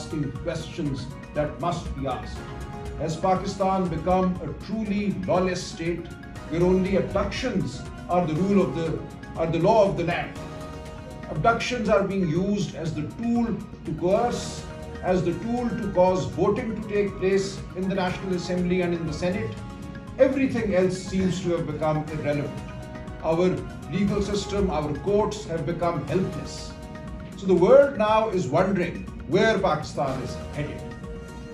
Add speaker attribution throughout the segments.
Speaker 1: asking questions that must be asked. Has Pakistan become a truly lawless state where only abductions are the law of the land? Abductions are being used as the tool to coerce, as the tool to cause voting to take place in the National Assembly and in the Senate. Everything else seems to have become irrelevant. Our legal system, our courts have become helpless. So the world now is wondering where Pakistan is headed.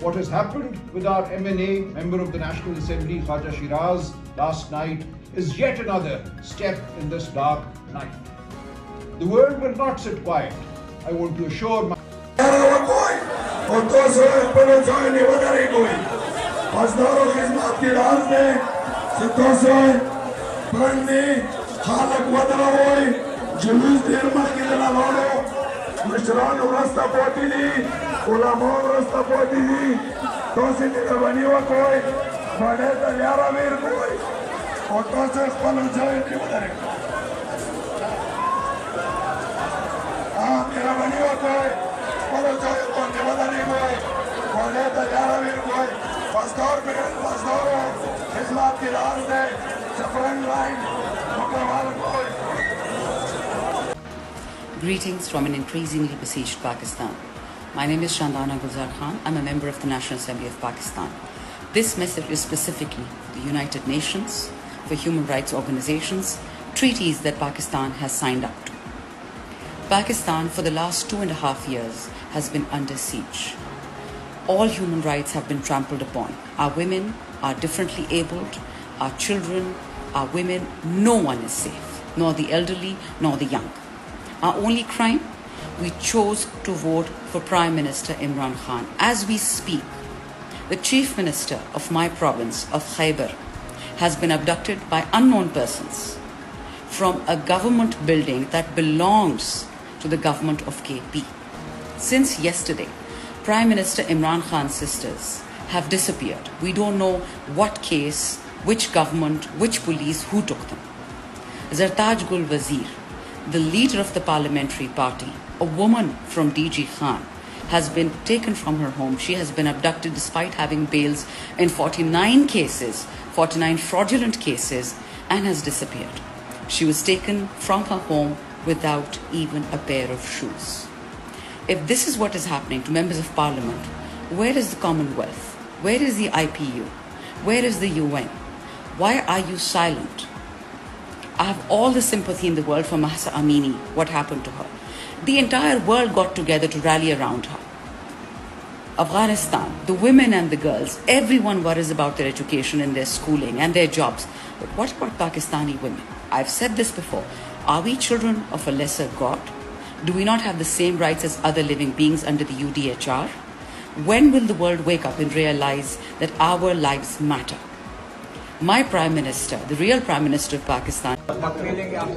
Speaker 1: What has happened with our MNA, Member of the National Assembly, Khaja Shiraz, last night is yet another step in this dark night. The world will not sit quiet. I want to assure my
Speaker 2: مشران ورسته پاتې دي علما ورسته پاتې دي تاسې مهرباني وکړئ باندې ته یاره ویر کوئ او تاسې خپل ځای کې ودرېږئ مهرباني وکړئ خپل ځای باندې ودرېږئ باندې ته یاره ویر کوئ پاسدار خدمت کې راز دی سفرنګ لاین مکمل کوئ.
Speaker 3: Greetings from an increasingly besieged Pakistan. My name is Salman Akram Raja. I'm a member of the National Assembly of Pakistan. This message is specifically for the United Nations, for human rights organizations, treaties that Pakistan has signed up to. Pakistan, for the last 2.5 years, has been under siege. All human rights have been trampled upon. Our women are differently abled, our children, our women, no one is safe, nor the elderly, nor the young. Our only crime? We chose to vote for Prime Minister Imran Khan. As we speak, the Chief Minister of my province of Khyber has been abducted by unknown persons from a government building that belongs to the government of KP. Since yesterday, Prime Minister Imran Khan's sisters have disappeared. We don't know what case, which government, which police, who took them. Zartaj Gul Wazir, the leader of the parliamentary party, a woman from DG Khan, has been taken from her home. She has been abducted despite having bails in 49 cases, 49 fraudulent cases, and has disappeared. She was taken from her home without even a pair of shoes. If this is what is happening to members of parliament, where is the Commonwealth? Where is the IPU? Where is the UN? Why are you silent? I have all the sympathy in the world for Mahsa Amini, what happened to her. The entire world got together to rally around her. Afghanistan, the women and the girls, everyone worries about their education and their schooling and their jobs. But what about Pakistani women? I've said this before. Are we children of a lesser God? Do we not have the same rights as other living beings under the UDHR? When will the world wake up and realize that our lives matter? My Prime Minister, the real Prime Minister of Pakistan.
Speaker 4: Okay,